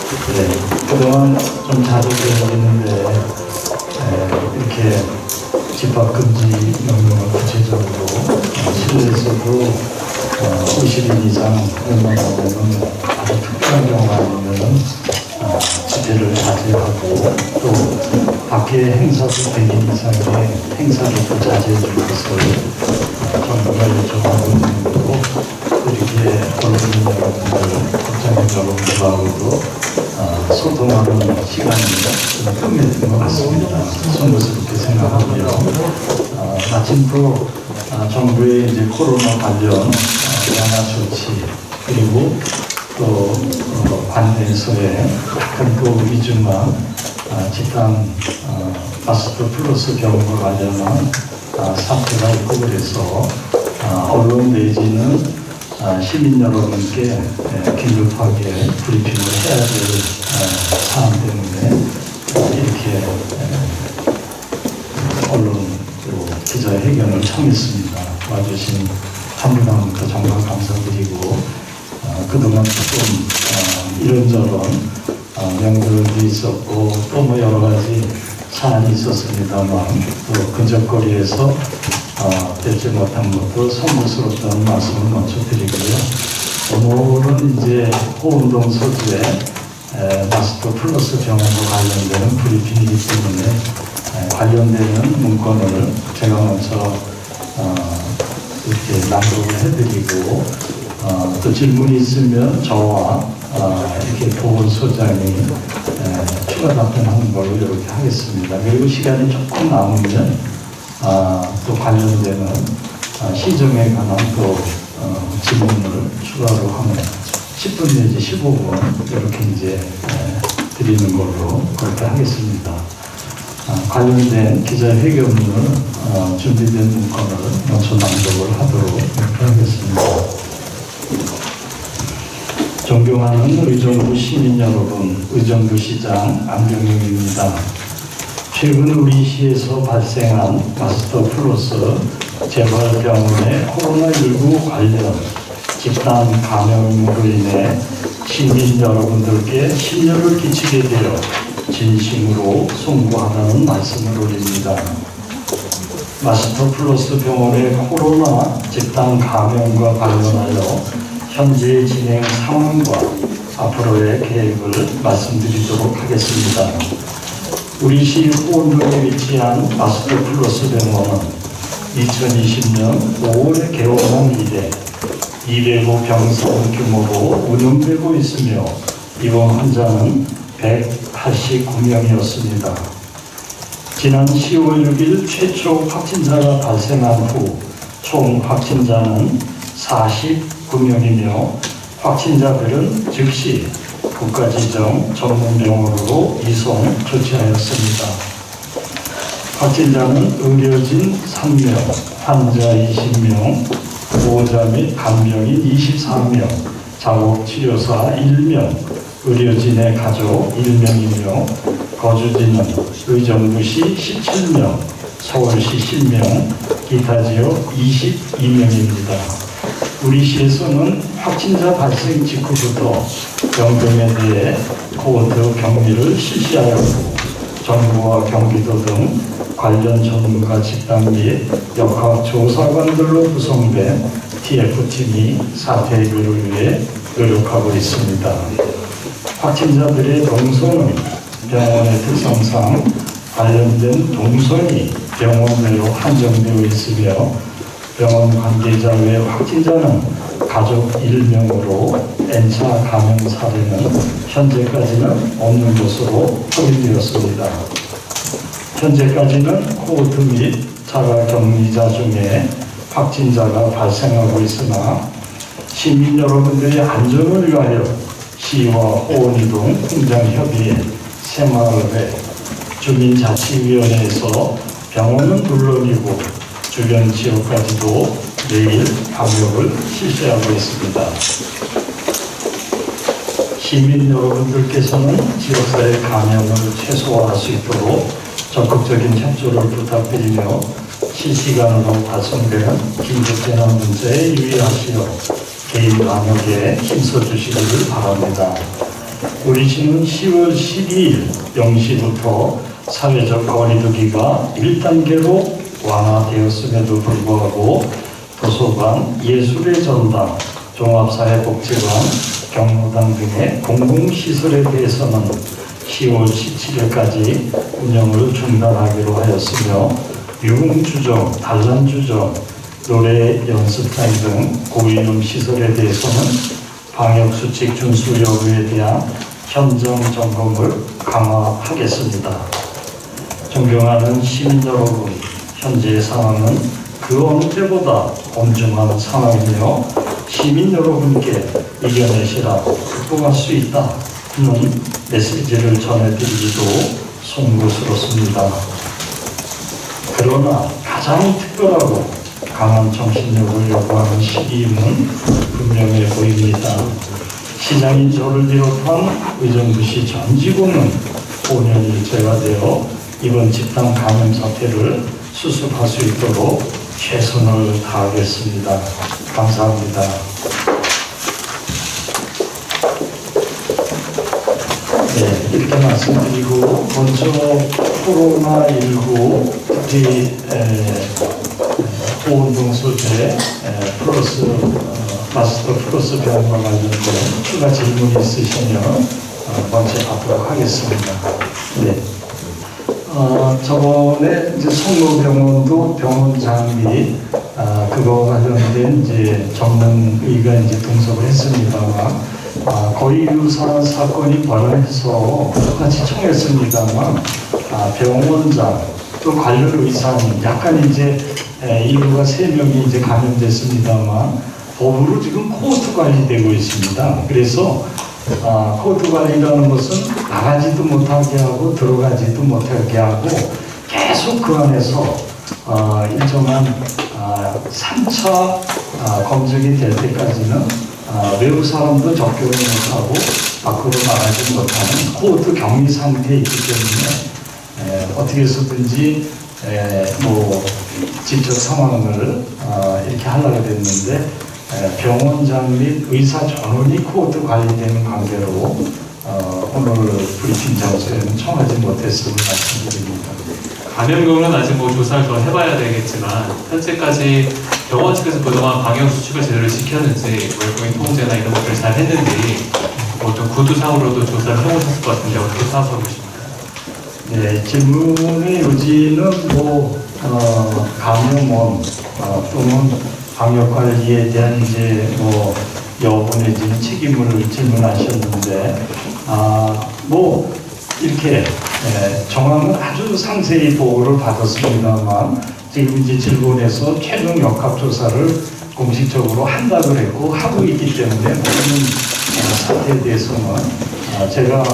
네, 그동안 좀 자주 들리는데 이렇게 집합금지 명령을 구체적으로 실내에서도 50인 이상 운동하면은 아주 특별한 경우 아니면은 집회를 자제하고 또 밖에 행사도 100인 이상의 행사를 또 자제해 주는 것을 정부가 요청하고 있는 거고 이렇게 언론인 여러분들, 국장님 여러분들하고도 소통하는 시간입니다. 좀 끝맺은 것 같습니다. 송구스럽게 생각하고요. 마침 또 정부의 이제 코로나 관련 양화 조치 그리고 또 관내에서의 별도 위중한 집단 마스크 플러스 병과 관련한 사태가 있고 그래서 언론 내지는 시민 여러분께 긴급하게 브리핑을 해야 될 사안 때문에 이렇게 언론 기자회견을 청했습니다. 와주신 한 분 한 분도 정말 감사드리고 그동안 조금 이런저런 명절도 있었고 또 뭐 여러 가지 사안이 있었습니다만 또 근접거리에서 뵙지 못한 것도 송구스럽다는 말씀을 먼저 드리고요. 오늘은 이제 호운동 서두에 마스크 플러스 병원과 관련되는 브리핑이기 때문에 관련되는 문건을 제가 먼저 이렇게 낭독을 해드리고 또 질문이 있으면 저와 이렇게 보건소장이 추가 답변하는 걸로 이렇게 하겠습니다. 그리고 시간이 조금 남으면 또 관련되는 시정에 관한 또 질문을 추가로 하면 10분 내지 15분 이렇게 이제 드리는 걸로 그렇게 하겠습니다. 관련된 기자회견문을 준비된 문건을 먼저 낭독을 하도록 이렇게 하겠습니다. 존경하는 의정부 시민 여러분, 의정부 시장 안병영입니다. 최근 우리 시에서 발생한 마스터 플러스 재발병원의 코로나19 관련 집단 감염으로 인해 시민 여러분들께 심려를 끼치게 되어 진심으로 송구하다는 말씀을 올립니다. 마스터 플러스 병원의 코로나 집단 감염과 관련하여 현재 진행 상황과 앞으로의 계획을 말씀드리도록 하겠습니다. 우리 시 호원동에 위치한 마스터 플러스 병원은 2020년 5월에 개원한 이래 205병상 규모로 운영되고 있으며 입원 환자는 189명이었습니다. 지난 10월 6일 최초 확진자가 발생한 후 총 확진자는 49명이며 확진자들은 즉시 국가지정 전문병원으로 이송 조치하였습니다. 확진자는 의료진 3명, 환자 20명, 보호자 및 간병인 24명, 자국치료사 1명, 의료진의 가족 1명이며 거주지는 의정부시 17명, 서울시 10명, 기타 지역 22명입니다. 우리 시에서는 확진자 발생 직후부터 병동에 대해 코호트 격리를 실시하였고 정부와 경기도 등 관련 전문가 집단 및 역학조사관들로 구성된 TF팀이 사태 해결을 위해 노력하고 있습니다. 확진자들의 동선은 병원의 특성상 관련된 동선이 병원 내로 한정되어 있으며 병원 관계자 외 확진자는 가족 1명으로 N차 감염 사례는 현재까지는 없는 것으로 확인되었습니다. 현재까지는 코호트 및 자가 격리자 중에 확진자가 발생하고 있으나 시민 여러분들의 안전을 위하여 시와 호원이동 공장협의회, 새마을회, 주민자치위원회에서 병원은 물론이고 주변 지역까지도 매일 방역을 실시하고 있습니다. 시민 여러분들께서는 지역사회 감염을 최소화할 수 있도록 적극적인 협조를 부탁드리며 실시간으로 발송되는 긴급재난 문제에 유의하시어 개인 방역에 힘써주시기를 바랍니다. 우리 시는 10월 12일 0시부터 사회적 거리두기가 1단계로 완화되었음에도 불구하고 도서관, 예술의 전당, 종합사회복지관, 경로당 등의 공공시설에 대해서는 10월 17일까지 운영을 중단하기로 하였으며 유흥주점, 단란주점, 노래 연습장 등 고위험 시설에 대해서는 방역수칙 준수 여부에 대한 현장 점검을 강화하겠습니다. 존경하는 시민 여러분, 현재의 상황은 그 어느 때보다 엄중한 상황이며 시민 여러분께 이겨내시라 극복할 수 있다 는 메시지를 전해드리기도 송구스럽습니다. 그러나 가장 특별하고 강한 정신력을 요구하는 시기임은 분명해 보입니다. 시장인 저를 비롯한 의정부시 전 직원은 5년일째가 되어 이번 집단 감염 사태를 수습할 수 있도록 최선을 다하겠습니다. 감사합니다. 네, 이렇게 말씀드리고 먼저 코로나19 특히 보온동소제 플러스 마스터 플러스 병원과 관련된 추가 질문이 있으시면 먼저 받도록 하겠습니다. 네. 저번에 이제 성모병원도 병원 장비 그거 관련된 이제 전문의가 이제 동석을 했습니다만 거의 유사한 사건이 발生해서 똑같이 청했습니다만 병원장 또 관련 의사는 약간 이제 인구가 3명이 이제 감염됐습니다만 법으로 지금 코호트 관리되고 있습니다. 그래서 코호트 관리라는 것은 나가지도 못하게 하고 들어가지도 못하게 하고 계속 그 안에서 일정한 3차 검증이 될 때까지는 외부 사람도 접견을 못하고 밖으로 나가지 못하는 코호트 격리 상태에 있기 때문에 어떻게 해서든지 뭐 직접 상황을 이렇게 하려고 했는데 병원장 및 의사 전원이 코호트 관리되는 관계로 오늘 브리핑 장소에는 청하지 못했음을 말씀드립니다. 감염경은 아직 뭐 조사를 더 해봐야 되겠지만 현재까지 병원 측에서 그동안 방역 수칙을 제대로 지켰는지 외국인 통제나 이런 것들을 잘 했는지 뭐 좀 구두상으로도 조사를 해보셨을 것 같은데 어떻게 생각하고 계십니까? 네, 질문의 요지는 뭐 감염원 또는 방역 관리에 대한 이제 뭐 여부 내지는 책임을 질문하셨는데 뭐 이렇게 정황은 아주 상세히 보고를 받았습니다만 지금 이제 질본에서 최종 역학조사를 공식적으로 한다고 했고 하고 있기 때문에 모든 사태에 대해서는 제가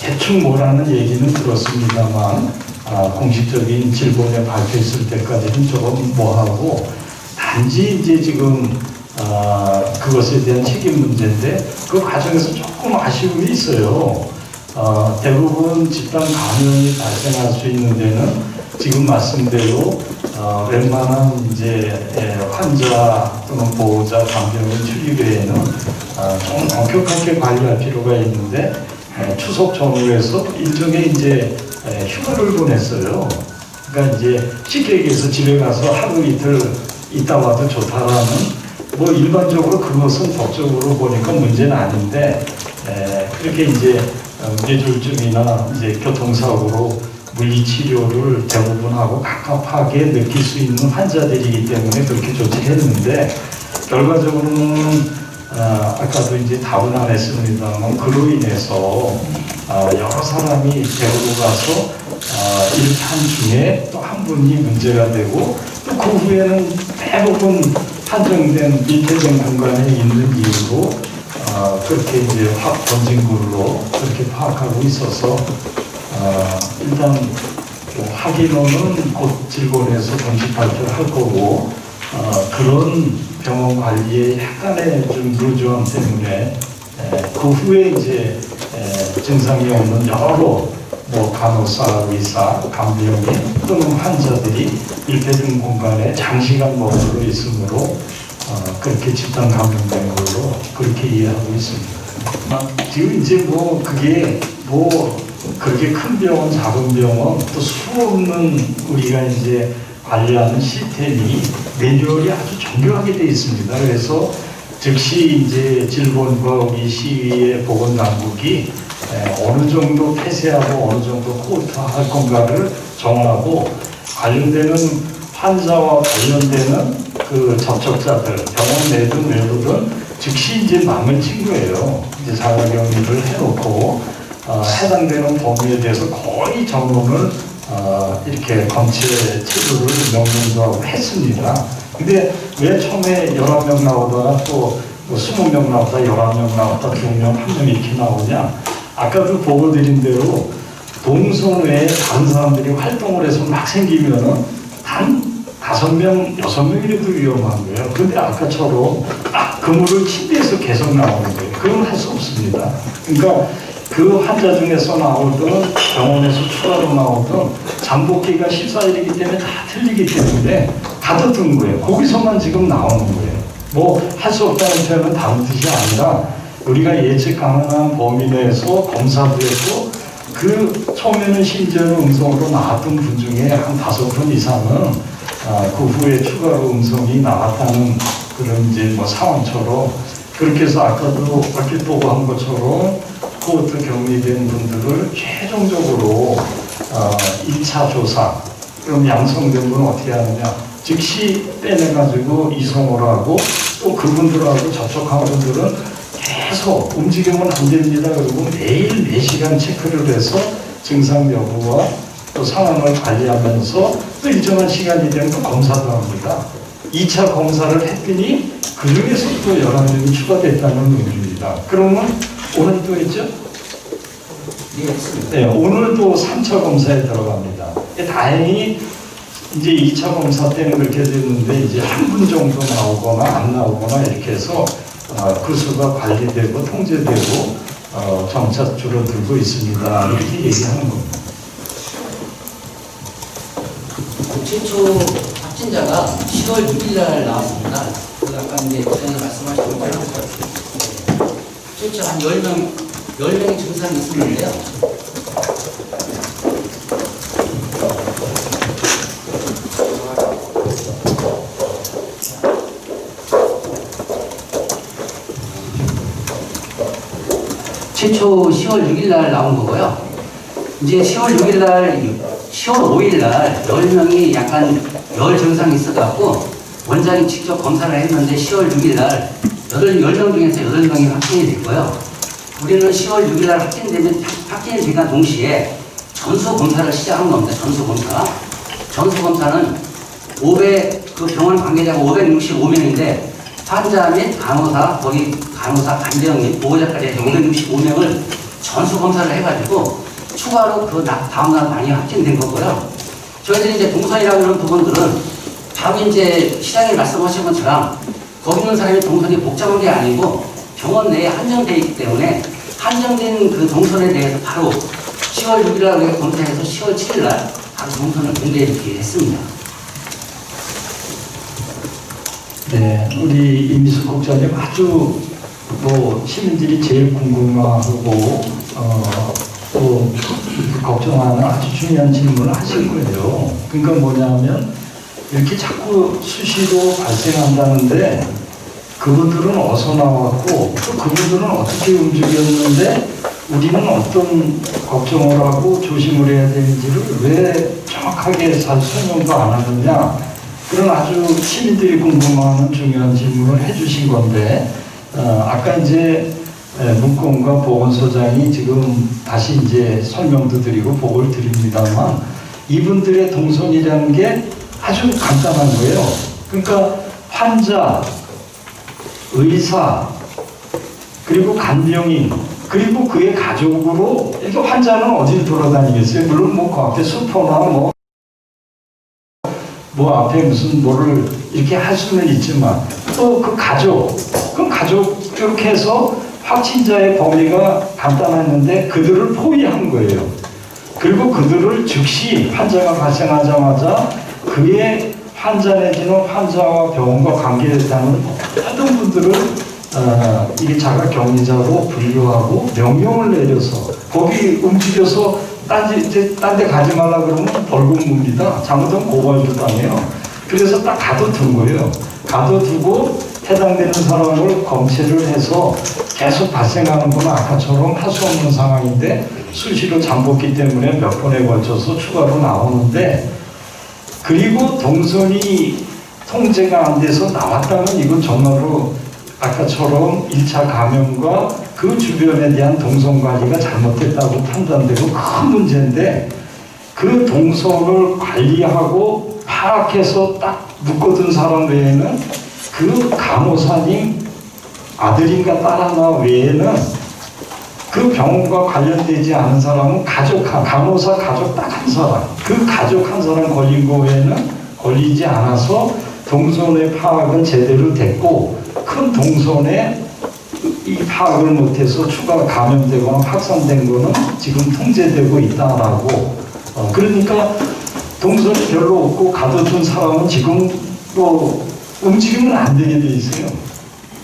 대충 뭐라는 얘기는 들었습니다만 공식적인 질본에 발표했을 때까지는 조금 뭐하고 단지 이제 지금 그것에 대한 책임 문제인데 그 과정에서 조금 아쉬움이 있어요. 대부분 집단 감염이 발생할 수 있는 데는 지금 말씀대로 웬만한 이제 환자 또는 보호자 간병인 출입 외에는 좀 엄격하게 관리할 필요가 있는데 추석 전후에서 일종의 이제 휴가를 보냈어요. 그러니까 이제 쉽게 얘기해서 집에 가서 하루 이틀 있다 와도 좋다라는 뭐 일반적으로 그것은 법적으로 보니까 문제는 아닌데 그렇게 이제 뇌졸중이나 이제 교통사고로 물리치료를 대부분 하고 갑갑하게 느낄 수 있는 환자들이기 때문에 그렇게 조치했는데 결과적으로는 아까도 이제 답은 안 했습니다만 그로 인해서 여러 사람이 대구로 가서 일탄 중에 또 한 분이 문제가 되고 또 그 후에는 대부분 한정된 밀폐된 공간에 있는 이유로 그렇게 이제 확 번진 걸로 그렇게 파악하고 있어서 일단 확인호는 곧 질본에서 공식 발표를 할 거고 그런 병원 관리에 약간의 좀 루즈함 때문에 그 후에 이제 증상이 없는 여러 뭐 간호사, 의사, 간병인 또는 환자들이 밀폐된 공간에 장시간 머물러 있으므로 그렇게 집단 감염된 걸로 그렇게 이해하고 있습니다. 지금 이제 뭐 그게 뭐 그렇게 큰 병원, 작은 병원 또 수없는 우리가 이제 관리하는 시스템이 매뉴얼이 아주 정교하게 되어 있습니다. 그래서 즉시 이제 질본과 우리 시의 보건당국이 어느 정도 폐쇄하고 어느 정도 코호트할 건가를 정하고 관련되는 환자와 관련되는 그 접촉자들 병원 내든 외부든 즉시 이제 막을 친 거예요. 이제 자가격리를 해놓고 해당되는 범위에 대해서 거의 전원을 이렇게 검체 체류를 명령도 하고 했습니다. 근데 왜 처음에 11명 나오다가 또 20명 나오다 11명 나왔다 2명, 1명 이렇게 나오냐? 아까도 보고 드린 대로 동선 외에 다른 사람들이 활동을 해서 막 생기면은 단 5명, 6명이라도 위험한 거예요. 근데 아까처럼 그물을 침대에서 계속 나오는 거예요. 그건 할 수 없습니다. 그러니까 그 환자 중에서 나오든 병원에서 추가로 나오든 잠복기가 14일이기 때문에 다 틀리기 때문에 가둬둔 거예요. 거기서만 지금 나오는 거예요. 뭐 할 수 없다는 표현은 다른 뜻이 아니라 우리가 예측 가능한 범위 내에서 검사도 했고 그 처음에는 심지어는 음성으로 나왔던 분 중에 한 5분 이상은 그 후에 추가로 음성이 나왔다는 그런 이제 뭐 상황처럼 그렇게 해서 아까도 얼핏 보고 한 것처럼 코호트 격리된 분들을 최종적으로 1차 조사 그럼 양성된 분은 어떻게 하느냐 즉시 빼내가지고 이송을 하고 또 그분들하고 접촉한 분들은 계속 움직이면 안 됩니다. 그리고 매일 4시간 체크를 해서 증상 여부와 또 상황을 관리하면서 또 일정한 시간이 되면 또 검사도 합니다. 2차 검사를 했더니 그 중에서 또 11명이 추가됐다는 의미입니다. 그러면 오늘 또 했죠? 네, 오늘 또 3차 검사에 들어갑니다. 다행히 이제 2차 검사 때는 그렇게 됐는데 이제 한 분 정도 나오거나 안 나오거나 이렇게 해서 그 수가 관리되고 통제되고 점차 줄어들고 있습니다. 이렇게 얘기하는 겁니다. 최초 확진자가 10월 6일 날 나왔습니다. 아까 이제 전에 말씀하신 것처럼 최초 한 10명의 증상이 있었는데요. 최초 10월 6일 날 나온 거고요. 이제 10월 6일 날, 10월 5일 날 10명이 약간 열 증상이 있어갖고 원장이 직접 검사를 했는데 10월 6일 날 10명 중에서 8명이 확진이 됐고요. 우리는 10월 6일 날 확진이 되기가 동시에 전수 검사를 시작한 겁니다. 전수 검사. 전수 검사는 그 병원 관계자가 565명인데 환자 및 간호사, 거기 간호사, 간병인, 보호자까지 해서 565명을 전수 검사를 해가지고 추가로 그 다음날 많이 확진된 거고요. 저희들이 이제 동선이라고 하는 부분들은 바로 이제 시장에 말씀하신 것처럼 거기 있는 사람이 동선이 복잡한 게 아니고 병원 내에 한정되어 있기 때문에 한정된 그 동선에 대해서 바로 10월 6일 날 우리가 검사해서 10월 7일 날 바로 동선을 공개해 했습니다. 네, 우리 임미숙 국장님 아주 뭐 시민들이 제일 궁금하고 또 걱정하는 아주 중요한 질문을 하실 거예요. 그러니까 뭐냐면 이렇게 자꾸 수시로 발생한다는데 그분들은 어디서 나왔고 또 그분들은 어떻게 움직였는데 우리는 어떤 걱정을 하고 조심을 해야 되는지를 왜 정확하게 잘 설명도 안 하느냐 그런 아주 시민들이 궁금해하는 중요한 질문을 해주신 건데 아까 이제 문건과 보건소장이 지금 다시 이제 설명도 드리고 보고를 드립니다만 이분들의 동선이라는 게 아주 간단한 거예요. 그러니까 환자, 의사, 그리고 간병인, 그리고 그의 가족으로 이렇게 환자는 어디를 돌아다니겠어요? 물론 뭐 그 앞에 슈퍼나 뭐 앞에 무슨 뭐를 이렇게 할 수는 있지만 또 그 가족, 그럼 가족 이렇게 해서 확진자의 범위가 간단했는데 그들을 포위한 거예요. 그리고 그들을 즉시 환자가 발생하자마자 그의 환자 내지는 환자와 병원과 관계됐다는 모든 분들을 이게 자가격리자로 분류하고 명령을 내려서 거기 움직여서 딴 데 가지 말라 그러면 벌금 묻니다. 잘못하면 고발도 당해요. 그래서 딱 가둬둔 거예요. 가둬두고 해당되는 사람을 검체를 해서 계속 발생하는 건 아까처럼 할 수 없는 상황인데 수시로 잠복기 때문에 몇 번에 걸쳐서 추가로 나오는데, 그리고 동선이 통제가 안 돼서 나왔다면 이건 정말로 아까처럼 1차 감염과 그 주변에 대한 동선 관리가 잘못됐다고 판단되고 큰 문제인데, 그 동선을 관리하고 파악해서 딱 묶어둔 사람 외에는 그 간호사님 아들인가 딸 하나 외에는 그 병원과 관련되지 않은 사람은 간호사 가족 딱 한 사람, 그 가족 한 사람 걸린 거 외에는 걸리지 않아서 동선의 파악은 제대로 됐고, 큰 동선에 이 파악을 못해서 추가 감염되거나 확산된 거는 지금 통제되고 있다라고. 그러니까 동선이 별로 없고 가둬둔 사람은 지금 또 움직이면 안 되게 돼 있어요.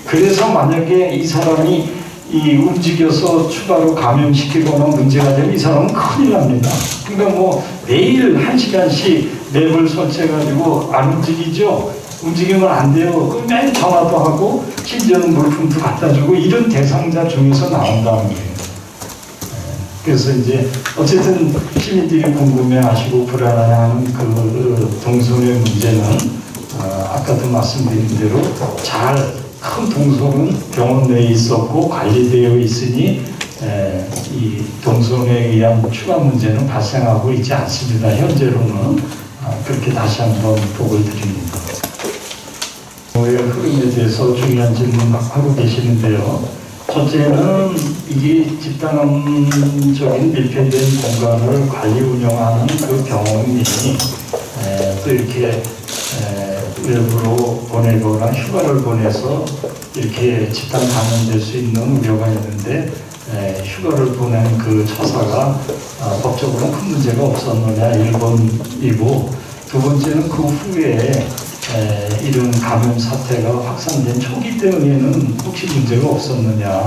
그래서 만약에 이 사람이 움직여서 추가로 감염시키거나 문제가 되면 이 사람은 큰일 납니다. 그러니까 뭐 매일 1시간씩 맵을 설치해가지고 안 움직이죠. 움직이면 안 돼요. 그럼 매일 전화도 하고 심지어는 물품도 갖다 주고 이런 대상자 중에서 나온다는 거예요. 그래서 이제 어쨌든 시민들이 궁금해하시고 불안해하는 그 동선의 문제는 아까도 말씀드린 대로 잘 큰 동선은 병원 내에 있었고 관리되어 있으니 이 동선에 의한 추가 문제는 발생하고 있지 않습니다. 현재로는 그렇게 다시 한번 보고를 드립니다. 의 흐름에 대해서 중요한 질문 막 하고 계시는데요. 첫째는 이게 집단적인 밀폐된 공간을 관리 운영하는 그 병원이 또 이렇게 외부로 보내거나 휴가를 보내서 이렇게 집단 감염될 수 있는 우려가 있는데, 휴가를 보낸 그 처사가 법적으로 큰 문제가 없었느냐 1번이고, 두 번째는 그 후에 이런 감염 사태가 확산된 초기 때문에는 혹시 문제가 없었느냐.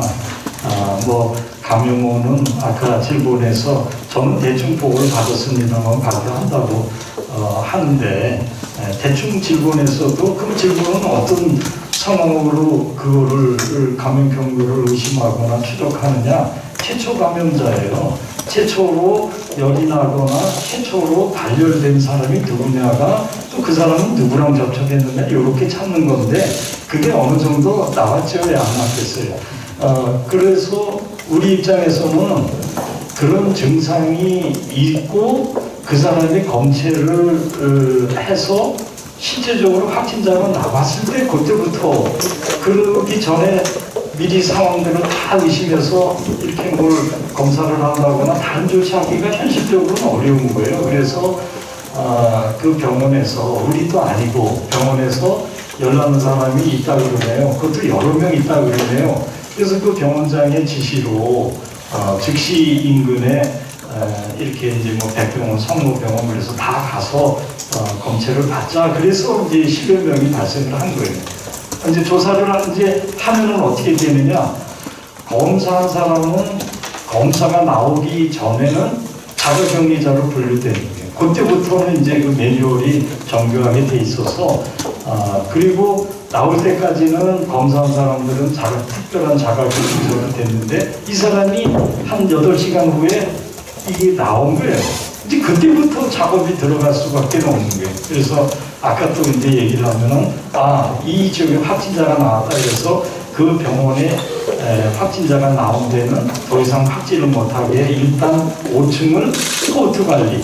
뭐 감염원은 아까 질본에서 저는 대충 보고를 받았습니다만 발표한다고 하는데, 대충 질본에서도 그 질본은 어떤 상황으로 그거를 감염 경로를 의심하거나 추적하느냐, 최초 감염자예요. 최초로 열이 나거나 최초로 발열된 사람이 누구냐가 또 그 사람은 누구랑 접촉했느냐 이렇게 찾는 건데, 그게 어느 정도 나왔죠? 왜 안 나왔겠어요? 그래서 우리 입장에서는 그런 증상이 있고 그 사람이 검체를 해서 실제적으로 확진자가 나왔을 때 그때부터, 그러기 전에 미리 상황들을 다 의심해서 이렇게 뭘 검사를 한다거나 다른 조치하기가 현실적으로는 어려운 거예요. 그래서 그 병원에서, 우리도 아니고 병원에서 열나는 사람이 있다 그러네요. 그것도 여러 명 있다 그러네요. 그래서 그 병원장의 지시로 즉시 인근에 이렇게 이제 뭐 백병원, 성모병원 그래서 다 가서 검체를 받자. 그래서 이제 10여 명이 발생을 한 거예요. 이제 조사를 이제 하면은 어떻게 되느냐? 검사한 사람은 검사가 나오기 전에는 자가격리자로 분류되는 거예요. 그때부터는 이제 그 매뉴얼이 정교하게 돼 있어서 그리고 나올 때까지는 검사한 사람들은 특별한 자가격리자로 됐는데, 이 사람이 한 8시간 후에 이게 나온 거예요. 이제 그때부터 작업이 들어갈 수밖에 없는 거예요. 그래서 아까 또 이제 얘기를 하면은, 이 지역에 확진자가 나왔다 그래서 그 병원에 확진자가 나온 데는 더 이상 확진을 못하게 일단 5층을 스코트 관리.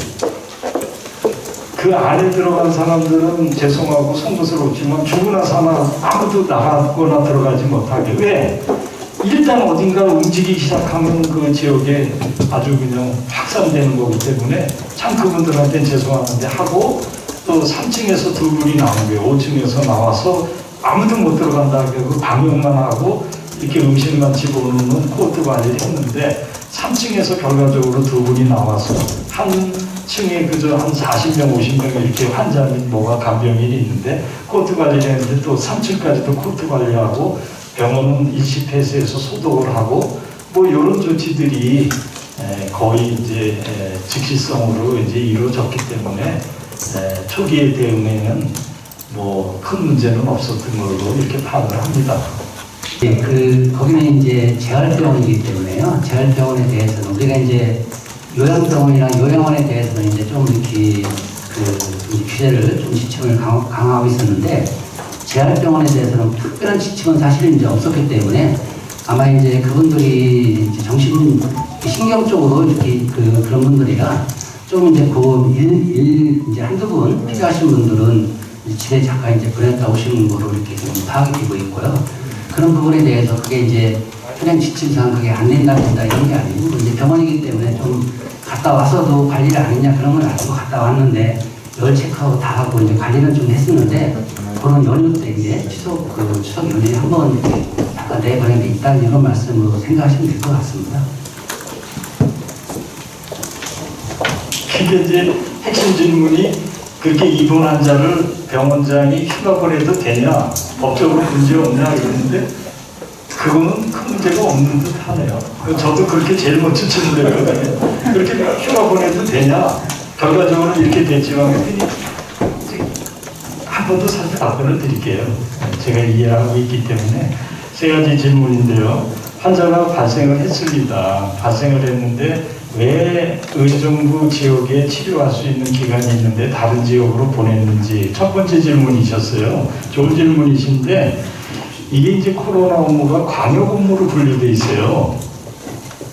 그 안에 들어간 사람들은 죄송하고 송구스럽지만 죽으나 사나 아무도 나가거나 들어가지 못하게. 왜? 일단 어딘가 움직이기 시작하면 그 지역에 아주 그냥 확산되는 거기 때문에 참 그분들한테는 죄송하는데 하고, 또 3층에서 두 분이 나온 거예요. 5층에서 나와서 아무도 못 들어간다. 그 방역만 하고 이렇게 음식만 집어넣는 코트 관리를 했는데, 3층에서 결과적으로 두 분이 나와서 한 층에 그저 한 40명, 50명 이렇게 환자 및 뭐가 감염이 있는데 코트 관리를 했는데, 또 3층까지도 코트 관리하고 병원은 일시 폐쇄해서 소독을 하고 뭐 이런 조치들이 거의 이제 즉시성으로 이제 이루어졌기 때문에 초기의 대응에는 뭐 큰 문제는 없었던 걸로 이렇게 파악을 합니다. 예, 거기는 이제 재활병원이기 때문에요. 재활병원에 대해서는 우리가 이제 요양병원이나 요양원에 대해서는 이제 좀 이렇게 이제 규제를 좀 지침을 강화하고 있었는데 재활병원에 대해서는 특별한 지침은 사실 이제 없었기 때문에 아마 이제 그분들이 이제 신경 쪽으로 이렇게 그런 분들이라 좀 이제 이제 한두 분 필요하신 분들은 집에 잠깐 이제 보냈다 오시는 거로 이렇게 좀 파악이 되고 있고요. 그런 부분에 대해서 그게 이제 그냥 지침상 그게 안 된다 이런 게 아니고 이제 병원이기 때문에 좀 갔다 와서도 관리를 안 했냐 그런 건 아니고 갔다 왔는데 열 체크하고 다 하고 이제 관리는 좀 했었는데 그런 연휴 때 이제 추석 연휴에 한번 이렇게 잠깐 내보낸 게 있다 이런 말씀으로 생각하시면 될 것 같습니다. 이게 이제 핵심 질문이 그렇게 입원 환자를 병원장이 휴가 보내도 되냐, 법적으로 문제 없냐 이러는데 그거는 큰 문제가 없는 듯 하네요. 저도 그렇게 제일 먼저 질문했거든요. 그렇게 휴가 보내도 되냐, 결과적으로 이렇게 됐지만 한 번 더 사실 답변을 드릴게요. 제가 이해하고 있기 때문에 세 가지 질문인데요. 환자가 발생을 했습니다. 발생을 했는데 왜 의정부 지역에 치료할 수 있는 기관이 있는데 다른 지역으로 보냈는지 첫 번째 질문이셨어요. 좋은 질문이신데 이게 이제 코로나 업무가 광역 업무로 분류돼 있어요.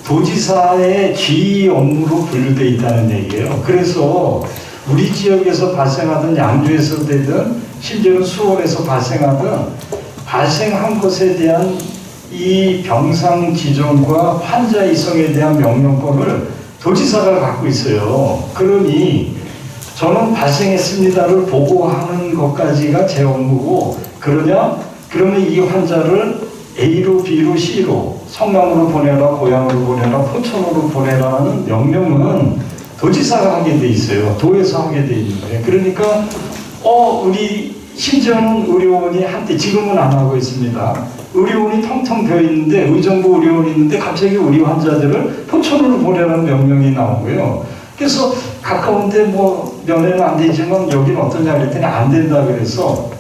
도지사의 지휘 업무로 분류돼 있다는 얘기예요. 그래서 우리 지역에서 발생하든 양주에서 되든 심지어는 수원에서 발생하든 발생한 것에 대한 이 병상 지정과 환자 이송에 대한 명령권을 도지사가 갖고 있어요. 그러니 저는 발생했습니다를 보고하는 것까지가 제 업무고 그러면 이 환자를 A로 B로 C로 성남으로 보내라, 고향으로 보내라, 포천으로 보내라는 명령은 도지사가 하게 돼 있어요. 도에서 하게 돼 있는 거예요. 그러니까 우리 심지어는 의료원이 한때 지금은 안 하고 있습니다. 의료원이 텅텅 비어 있는데 의정부 의료원이 있는데 갑자기 우리 환자들을 포천으로 보내라는 명령이 나오고요. 그래서 가까운데 뭐 면회는 안 되지만 여기는 어떠냐 그랬더니 안 된다 그래서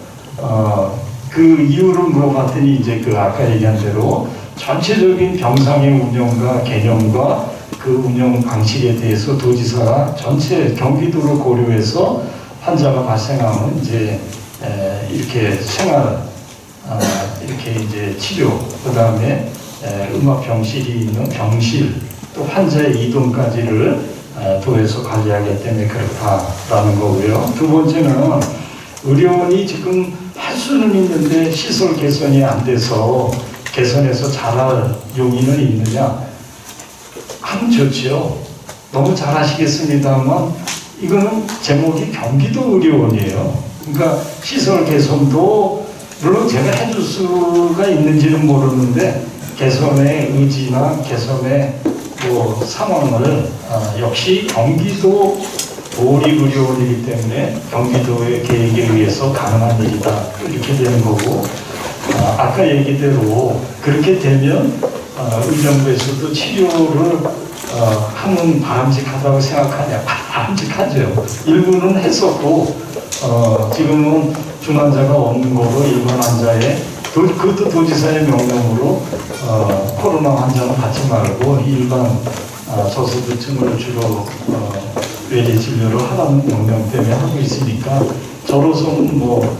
그 이유를 물어봤더니 이제 그 아까 얘기한 대로 전체적인 병상의 운영과 개념과 그 운영 방식에 대해서 도지사가 전체 경기도를 고려해서 환자가 발생하면 이제 이렇게 이렇게 이제 치료, 그 다음에 음압병실이 있는 병실, 또 환자의 이동까지를 도에서 관리하기 때문에 그렇다라는 거고요. 두 번째는 의료원이 지금 할 수는 있는데 시설 개선이 안 돼서 개선해서 잘할 용의는 있느냐? 하면 좋지요. 너무 잘하시겠습니다만 이거는 제목이 경기도 의료원이에요. 그러니까 시설 개선도 물론 제가 해줄 수가 있는지는 모르는데 개선의 의지나 개선의 뭐 상황을 역시 경기도 도립의료원이기 때문에 경기도의 계획에 의해서 가능한 일이다 이렇게 되는 거고 아까 얘기대로 그렇게 되면 의정부에서도 치료를 하면 바람직하다고 생각하냐? 바람직하죠. 일부는 했었고 지금은 중환자가 없는 거로 일반 환자의 그것도 도지사의 명령으로 코로나 환자는 받지 말고 일반 저소득층을 주로 외래 진료를 하라는 명령 때문에 하고 있으니까 저로서는 뭐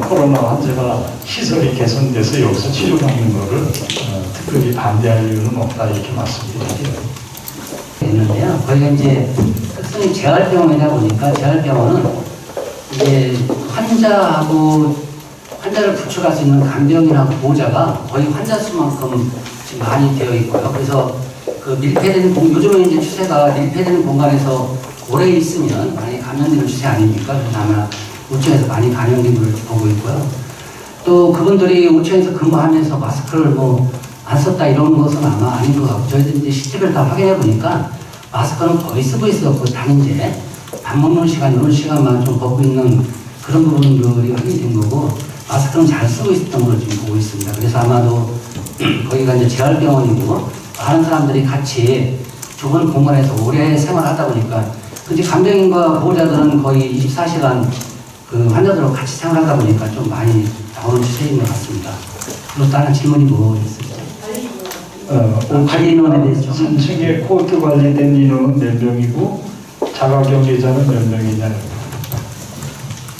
코로나 환자가 시설이 개선돼서 여기서 치료받는 거를 특별히 반대할 이유는 없다 이렇게 말씀드릴게요. 있는데요. 거기가 이제 특성이 재활병원이다 보니까 재활병원은 이제 환자를 구출할 수 있는 간병인하고 보호자가 거의 환자 수만큼 지금 많이 되어 있고요. 그래서 그 밀폐된 요즘에 이제 추세가 밀폐된 공간에서 오래 있으면 많이 감염되는 추세 아닙니까? 그래서 아마 우체에서 많이 감염된 걸 보고 있고요. 또 그분들이 우체에서 근무하면서 마스크를 뭐 안 썼다 이런 것은 아마 아닌 것 같고 저희들 이제 실제를 다 확인해 보니까 마스크는 거의 쓰고 있었고 단 이제 밥 먹는 시간 이런 시간만 좀 벗고 있는 그런 부분들이 확인된 거고 마스크는 잘 쓰고 있었던 걸로 지금 보고 있습니다. 그래서 아마도 거기가 이제 재활병원이고 많은 사람들이 같이 좁은 공간에서 오래 생활하다 보니까 근데 간병인과 보호자들은 거의 24시간 그 환자들하고 같이 생활하다 보니까 좀 많이 나오는 추세인 것 같습니다. 그리고 다른 질문이 뭐 있을까요? 관리 인원에 대해서 좀 3층에 코호트 관리된 인원은 몇 명이고 자가격리자는 몇 명이냐?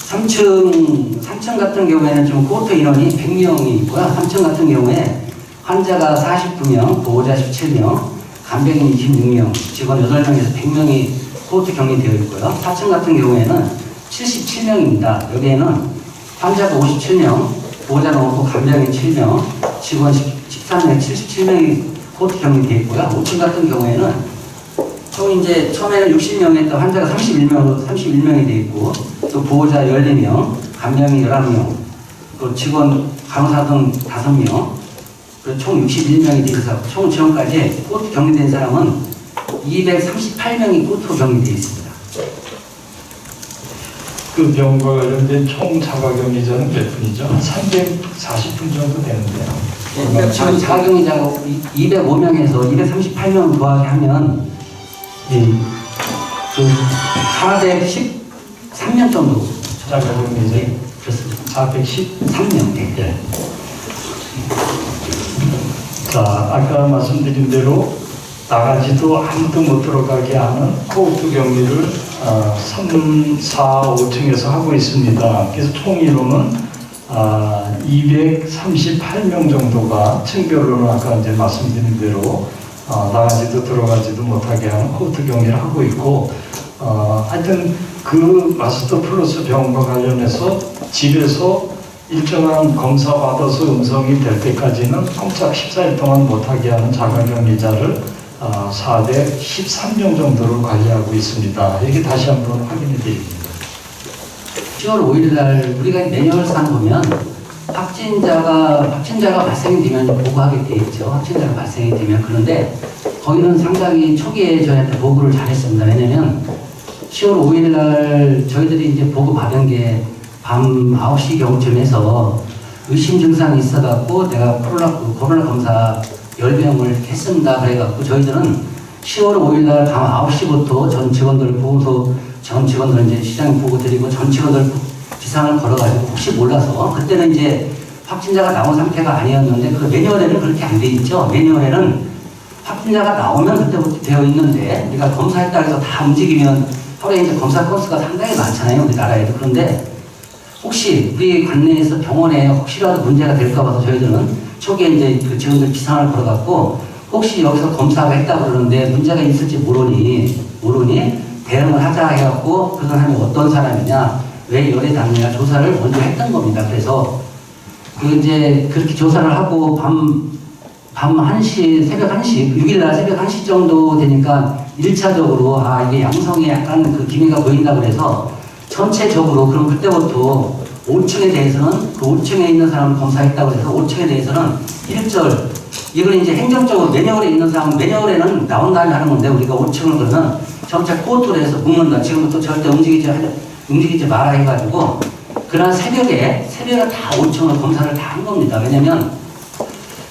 3층 같은 경우에는 좀 코호트 인원이 100명이 있고요. 3층 같은 경우에 환자가 49명, 보호자 17명, 간병인 26명, 직원 8명에서 100명이 코호트 격리되어 있고요. 4층 같은 경우에는 77명입니다. 여기에는 환자가 57명, 보호자는 없고 간병인 7명, 직원 13명, 77명이 코호트 격리되어 있고요. 5층 같은 경우에는 총 이제 처음에는 60명이 했던 환자가 31명이 되어 있고 또 보호자 14명, 간병인 11명, 또 직원, 간호사 등 5명, 그리고 총 61명이 되어 있어서 총 지원까지 코호트 격리된 사람은 238명이 코호트 격리되어 있습니다. 그 병과 관련된 총 자가격리자는 몇 분이죠? 한 340분 정도 되는데요. 지금 자가격리자가 205명에서 238명 더하게 하면 그 413명 정도 자가격리자 그렇습니다. 413명. 네. 예. 자, 아까 말씀드린 대로 나가지도 아무도 못 들어가게 하는 코호트 격리를 3, 4, 5층에서 하고 있습니다. 그래서 총 인원은 238명 정도가 층별로는 아까 이제 말씀드린 대로 나가지도 들어가지도 못하게 하는 코호트 격리를 하고 있고 하여튼 그 마스터 플러스 병원과 관련해서 집에서 일정한 검사 받아서 음성이 될 때까지는 꼼짝 14일 동안 못하게 하는 자가격리자를 413명 정도를 관리하고 있습니다. 이렇게 다시 한번 확인해 드립니다. 10월 5일 날 우리가 매뉴얼상 보면 확진자가 발생이 되면 보고하게 돼 있죠. 확진자가 발생이 되면. 그런데 거기는 상당히 초기에 저희한테 보고를 잘했습니다. 왜냐면 10월 5일 날 저희들이 이제 보고 받은 게 밤 9시 경쯤에서 의심 증상이 있어갖고 내가 코로나 검사 열병을 했습니다. 그래갖고 저희들은 10월 5일 날 밤 9시부터 전 직원들 보고서 전 직원들 이제 시장에 보고 드리고 전 직원들 비상을 걸어가지고 혹시 몰라서 그때는 이제 확진자가 나온 상태가 아니었는데 그 매뉴얼에는 그렇게 안 돼 있죠. 매뉴얼에는 확진자가 나오면 그때부터 되어 있는데 우리가 검사했다 해서 다 움직이면 하루에 이제 검사 건수가 상당히 많잖아요. 우리나라에도. 그런데 혹시 우리 관내에서 병원에 혹시라도 문제가 될까 봐서 저희들은 초기에 이제 그 직원들 비상을 걸어갖고 혹시 여기서 검사가 했다고 그러는데 문제가 있을지 모르니 대응을 하자 해갖고 그 사람이 어떤 사람이냐 왜 열이 닿느냐 조사를 먼저 했던 겁니다. 그래서 그 이제 그렇게 조사를 하고 밤 1시, 새벽 1시, 6일날 새벽 1시 정도 되니까 1차적으로 이게 양성에 약간 그 기미가 보인다 그래서 전체적으로 그럼 그때부터 5층에 대해서는 그 5층에 있는 사람을 검사했다고 해서 5층에 대해서는 1절 이건 이제 행정적으로 매뉴얼에 있는 사람은 매뉴얼에는 나온 다음에 하는 건데 우리가 5층을 그러면 전체 코호트로 해서 묶는다. 지금부터 절대 움직이지 마라 해가지고 그날 새벽에 다 5층으로 검사를 다 한 겁니다. 왜냐면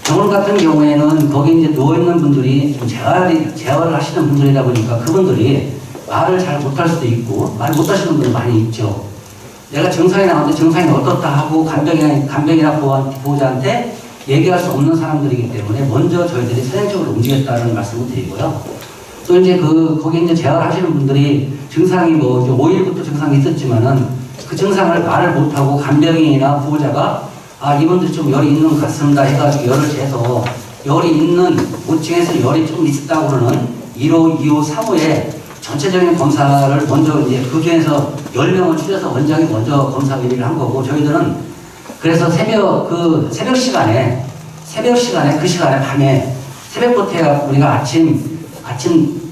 병원 같은 경우에는 거기 이제 누워있는 분들이 좀 재활을 하시는 분들이다 보니까 그분들이 말을 잘 못할 수도 있고 말 못하시는 분들 많이 있죠. 내가 증상이 나왔는데 증상이 어떻다 하고 간병이나 보호자한테 얘기할 수 없는 사람들이기 때문에 먼저 저희들이 선행적으로 움직였다는 말씀을 드리고요. 또 이제 거기 이제 재활하시는 분들이 증상이 뭐 5일부터 증상이 있었지만은 그 증상을 말을 못하고 간병인이나 보호자가 이분들 좀 열이 있는 것 같습니다 해가지고 열을 재서 열이 있는 5층에서 열이 좀 있었다고 그러는 1호, 2호, 3호에 전체적인 검사를 먼저 이제 그 중에서 10명을 추려서 원장이 먼저 검사 의뢰를 한 거고 저희들은 그래서 새벽 시간에 그 시간에 밤에 새벽부터 해갖고 우리가 아침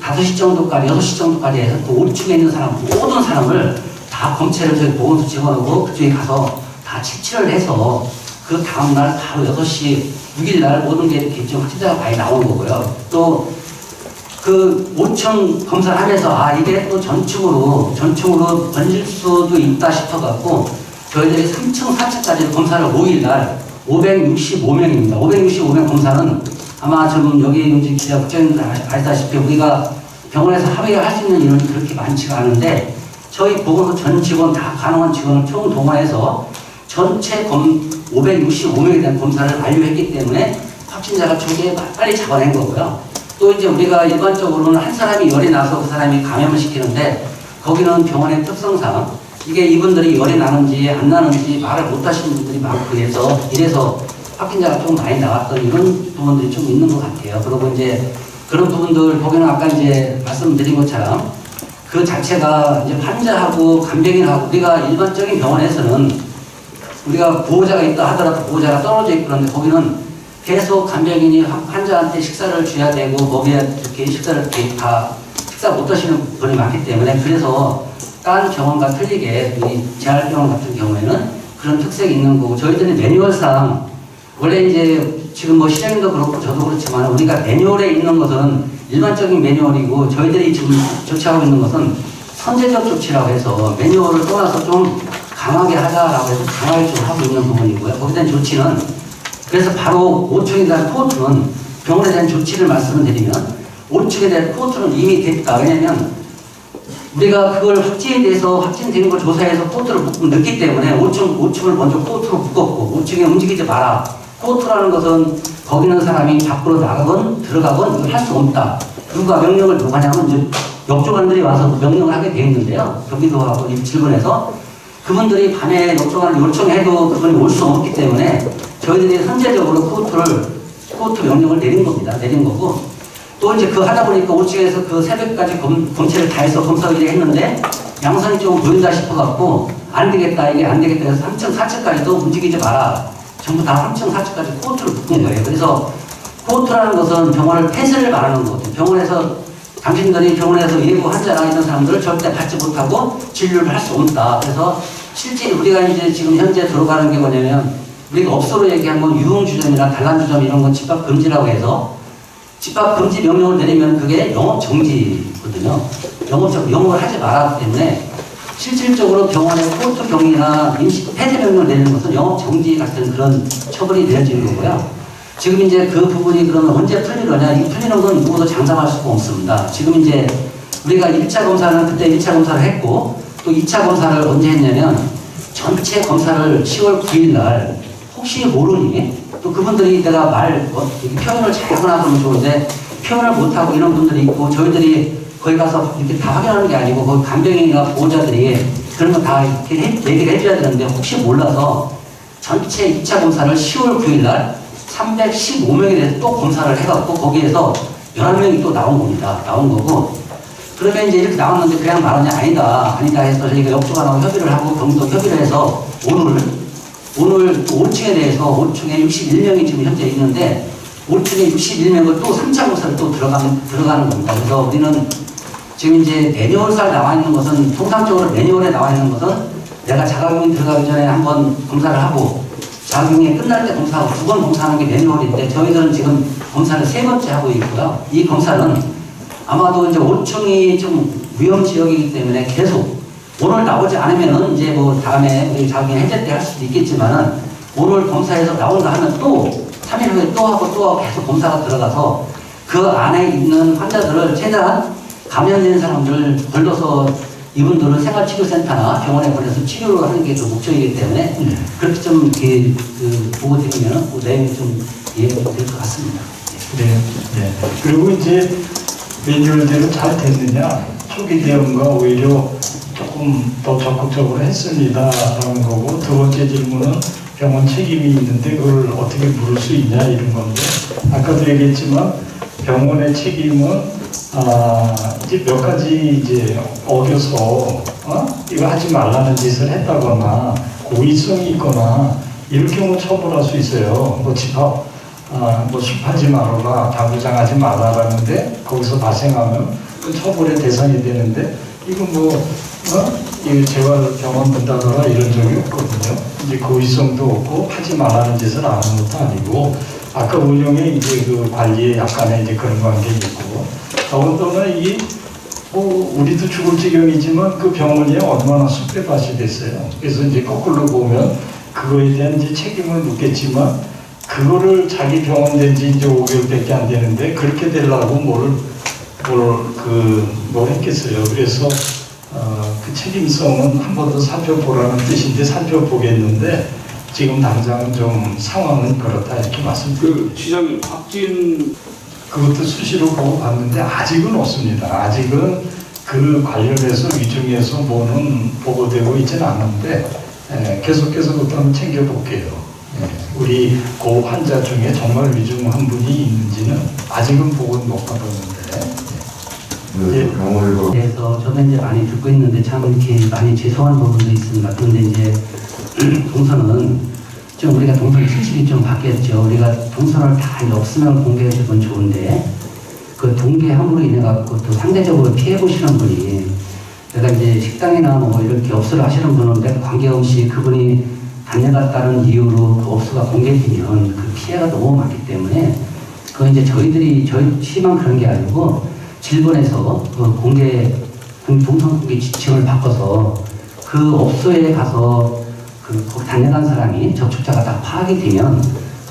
5시 정도까지 6시 정도까지 해서 그 5층에 있는 사람 모든 사람을 다 검체를 저희 보건소 직원하고 그쪽에 가서 다 채취를 해서 그 다음날 바로 6시 6일날 모든 게 이렇게 좀 확진자가 많이 나오는 거고요. 또 그 5층 검사를 하면서 이게 또 전층으로 번질 수도 있다 싶어갖고 저희들이 3층, 4층까지 검사를 5일날 565명입니다. 565명 검사는 아마 좀 여기 윤지 기자 국장님들 아시다시피 우리가 병원에서 하루에 할 수 있는 인원이 그렇게 많지가 않은데 저희 보건소 전 직원 다 가능한 직원을 총 동원해서 전체 565명에 대한 검사를 완료했기 때문에 확진자가 초기에 빨리 잡아낸 거고요. 또 이제 우리가 일반적으로는 한 사람이 열이 나서 그 사람이 감염을 시키는데 거기는 병원의 특성상 이게 이분들이 열이 나는지 안 나는지 말을 못 하시는 분들이 많고 이래서 확진자가 좀 많이 나왔던 이런 부분들이 좀 있는 것 같아요. 그리고 이제 그런 부분들 보기는 아까 이제 말씀드린 것처럼 그 자체가 이제 환자하고 간병인하고 우리가 일반적인 병원에서는 우리가 보호자가 있다 하더라도 보호자가 떨어져 있고 그런데 거기는 계속 간병인이 환자한테 식사를 줘야 되고 거기에 이렇게 식사를 이렇게 다 식사 못 하시는 분이 많기 때문에 그래서 다른 병원과 틀리게 우리 재활병원 같은 경우에는 그런 특색이 있는 거고 저희들이 매뉴얼상 원래 이제 지금 뭐 시장님도 그렇고 저도 그렇지만 우리가 매뉴얼에 있는 것은 일반적인 매뉴얼이고 저희들이 지금 조치하고 있는 것은 선제적 조치라고 해서 매뉴얼을 떠나서 좀 강하게 하자라고 해서 강하게 좀 하고 있는 부분이고요. 거기에 대한 조치는 그래서 바로 5층에 대한 코호트는 병원에 대한 조치를 말씀을 드리면 5층에 대한 코호트는 이미 됐다. 왜냐하면 우리가 그걸 확진에 대해서 확진된 걸 조사해서 코호트를 넣기 때문에 5층을 먼저 코호트로 묶었고 5층에 움직이지 마라. 코호트라는 것은 거기 있는 사람이 밖으로 나가건 들어가건 이걸 할 수 없다. 누가 명령을 누가 하냐면 이제 역조관들이 와서 명령을 하게 되어 있는데요. 경기도하고 7번에서 그분들이 밤에 역조관을 요청해도 그분이 올 수 없기 때문에 저희들이 선제적으로 코호트 명령을 내린 겁니다. 내린 거고 또 이제 그 하다 보니까 5층에서 그 새벽까지 검체를 다 해서 검사를 했는데 양상이 좀 보인다 싶어갖고 안 되겠다 이게 안 되겠다 해서 3층 4층까지도 움직이지 마라. 전부 다 3층 4층까지 코호트를 묶은 거예요. 그래서 코호트라는 것은 병원을 폐쇄를 말하는 거거든요. 병원에서 당신들이 병원에서 일부 환자나 이런 사람들을 절대 받지 못하고 진료를 할 수 없다. 그래서 실제 우리가 이제 지금 현재 들어가는 게 뭐냐면 우리가 업소로 얘기한 건 유흥주점이나 단란주점 이런 건 집합 금지라고 해서 집합 금지 명령을 내리면 그게 영업 정지거든요. 영업을 하지 말았기 때문에 실질적으로 병원의 코호트 경위나 임시 폐쇄 명령을 내리는 것은 영업 정지 같은 그런 처벌이 내려지는 거고요. 지금 이제 그 부분이 그러면 언제 풀리느냐? 이 풀리는 건 누구도 장담할 수가 없습니다. 지금 이제 우리가 1차 검사는 그때 1차 검사를 했고 또 2차 검사를 언제 했냐면 전체 검사를 10월 9일 날 혹시 모르니 또 그분들이 내가 표현을 잘하거나 그러면 좋은데 표현을 못하고 이런 분들이 있고 저희들이 거기 가서 이렇게 다 확인하는 게 아니고 거기 간병인이나 보호자들이 그런 거 다 이렇게 얘기를 해줘야 되는데 혹시 몰라서 전체 2차 검사를 10월 9일 날 315명에 대해서 또 검사를 해갖고 거기에서 11명이 또 나온 겁니다. 나온 거고 그러면 이제 이렇게 나왔는데 그냥 말하냐 아니다 해서 저희가 역조관하고 협의를 하고 경도 협의를 해서 오늘 또 5층에 대해서 5층에 61명이 지금 현재 있는데 5층에 61명을 또 3차 검사를 또 들어가는 겁니다. 그래서 우리는 지금 이제 매뉴얼상 나와 있는 것은 통상적으로 매뉴얼에 나와 있는 것은 내가 자가격리 들어가기 전에 한번 검사를 하고 자가격리 끝날 때 검사하고 2번 검사하는 게 매뉴얼인데 저희들은 지금 검사를 3번째 하고 있고요. 이 검사는 아마도 이제 5층이 좀 위험 지역이기 때문에 계속 오늘 나오지 않으면은 이제 뭐 다음에 우리 자가격리 해제 때 할 수도 있겠지만은 오늘 검사에서 나온다 하면 또 3일 후에 또 하고 계속 검사가 들어가서 그 안에 있는 환자들을 최대한 감염된 사람들을 걸러서 이분들은 생활치료센터나 병원에 보내서 치료를 하는 게 좀 목적이기 때문에 그렇게 좀 이렇게 보고 드리면 그 내용이 좀 이해가 될 것 같습니다. 네. 그리고 이제 매뉴얼대로 잘 됐느냐 초기 대응과 오히려 조금 더 적극적으로 했습니다라는 거고 두 번째 질문은 병원 책임이 있는데 그걸 어떻게 물을 수 있냐 이런 건데 아까도 얘기했지만 병원의 책임은 이제 몇 가지 이제 어겨서 이거 하지 말라는 짓을 했다거나 고의성이 있거나 이럴 경우 처벌할 수 있어요. 뭐 집합 숲하지 말아라, 다부장하지 말아라는데 거기서 발생하면 그 처벌의 대상이 되는데 이거 이 재활병원 문 닫아라 이런 적이 없거든요. 이제 고의성도 없고 하지 말라는 짓을 안 하는 것도 아니고 아까 운영에 이제 그 관리에 약간의 이제 그런 관계가 있고 더군다나 이 우리도 죽을 지경이지만 그 병원이 얼마나 쑥대밭이 됐어요. 그래서 이제 거꾸로 보면 그거에 대한 이제 책임은 묻겠지만 그거를 자기 병원 된 지 이제 5개월밖에 안 되는데 그렇게 되려고 뭘 했겠어요. 그래서 그 책임성은 한 번 더 살펴보라는 뜻인데 살펴보겠는데 지금 당장 좀 상황은 그렇다 이렇게 말씀드립니다. 그 시장님 확진 그것도 수시로 보고 봤는데 아직은 없습니다. 아직은 그 관련해서 위중에서 뭐는 보고되고 있지는 않는데 계속해서 그것도 한번 챙겨볼게요. 우리 그 환자 중에 정말 위중한 분이 있는지는 아직은 보고는 못 받았는데 그래서 저도 이제 많이 듣고 있는데 참 이렇게 많이 죄송한 부분도 있습니다. 그런데 이제 동선은 좀 우리가 동선 실질이 좀 바뀌었죠. 우리가 동선을 다 이제 없으면 공개해주면 좋은데 그 동계함으로 인해 갖고 또 상대적으로 피해 보시는 분이 내가 이제 식당이나 뭐 이렇게 업소를 하시는 분은 내가 관계없이 그분이 다녀갔다는 이유로 그 업소가 공개되면 그 피해가 너무 많기 때문에 그건 이제 저희 시만 그런 게 아니고 질본에서 그 동선 공개 지침을 바꿔서 그 업소에 가서 거기 다녀간 사람이 접촉자가 다 파악이 되면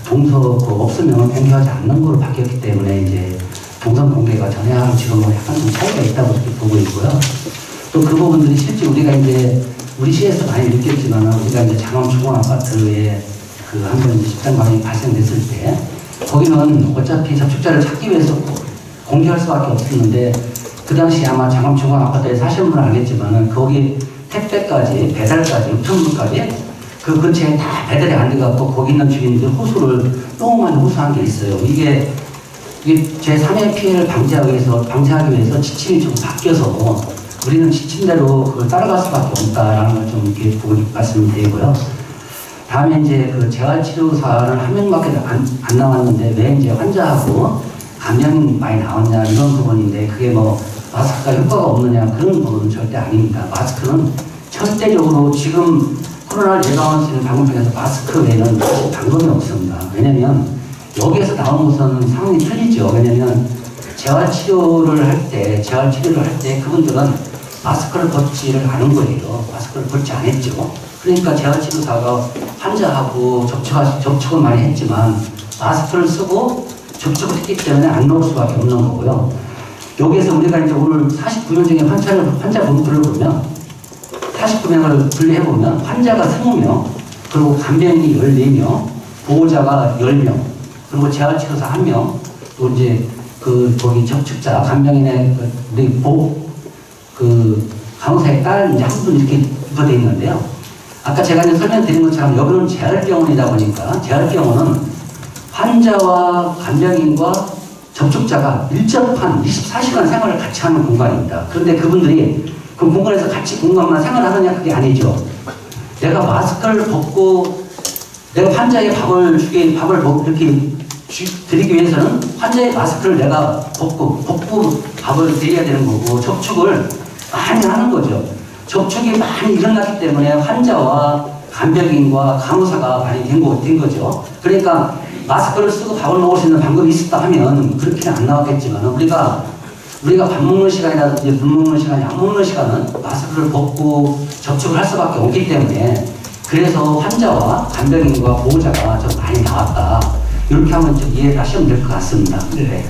그 업소명을 공개하지 않는 걸로 바뀌었기 때문에 이제 동선 공개가 전에하고 지금 뭐 약간 좀 차이가 있다고 이렇게 보고 있고요. 또 그 부분들이 실제 우리가 이제 우리 시에서 많이 느꼈지만 우리가 이제 장원 중원 아파트에 그 한번 식당 방이 발생됐을 때 거기는 어차피 접촉자를 찾기 위해서 공개할 수밖에 없었는데 그 당시 아마 장원 중원 아파트에 사시는 분은 알겠지만은 거기 택배까지 배달까지 우편물까지 그 근처에 다 배달이 안 돼갖고 거기 있는 주민들 호소를 너무 많이 호소한 게 있어요. 이게 제3의 피해를 방지하기 위해서 지침이 좀 바뀌어서 우리는 지침대로 그걸 따라갈 수밖에 없다라는 걸 좀 이렇게 말씀드리고요. 다음에 이제 그 재활치료사는 한 명밖에 안 나왔는데 왜 이제 환자하고 감염이 많이 나왔냐 이런 부분인데 그게 뭐 마스크가 효과가 없느냐 그런 부분은 절대 아닙니다. 마스크는 절대적으로 지금 코로나를 예방할 수 있는 방법 중에서 마스크 외에는 방법이 없습니다. 왜냐면 여기에서 나온 것은 상황이 틀리죠. 왜냐면 재활치료를 할 때 그분들은 마스크를 벗지를 않은 거예요. 마스크를 벗지 않았죠. 그러니까 재활치료사가 환자하고 접촉은 많이 했지만 마스크를 쓰고 접촉을 했기 때문에 안 나올 수밖에 없는 거고요. 여기에서 우리가 이제 오늘 49명 중에 환자 분들을 보면 49명을 분리해보면 환자가 20명, 그리고 간병인이 14명, 보호자가 10명, 그리고 재활치료사 1명, 또 이제 거기 접촉자, 간병인의 간호사의 딸 이제 한 분 이렇게 부과되어 있는데요. 아까 제가 이제 설명드린 것처럼 여기는 재활병원이다 보니까 재활병원은 환자와 간병인과 접촉자가 밀접한 24시간 생활을 같이 하는 공간입니다. 그런데 그분들이 그 공간에서 같이 공간만 생활하느냐 그게 아니죠. 내가 마스크를 벗고 내가 환자의 밥을 이렇게 드리기 위해서는 환자의 마스크를 내가 벗고 밥을 드려야 되는 거고 접촉을 많이 하는 거죠. 접촉이 많이 일어났기 때문에 환자와 간병인과 간호사가 많이 된 거죠. 그러니까 마스크를 쓰고 밥을 먹을 수 있는 방법이 있었다 하면 그렇게는 안 나왔겠지만 우리가 밥 먹는 시간이라든지 물 먹는 시간, 약 먹는 시간은 마스크를 벗고 접촉을 할 수밖에 없기 때문에 그래서 환자와 간병인과 보호자가 좀 많이 나왔다. 이렇게 하면 좀 이해를 하시면 될 것 같습니다. 네.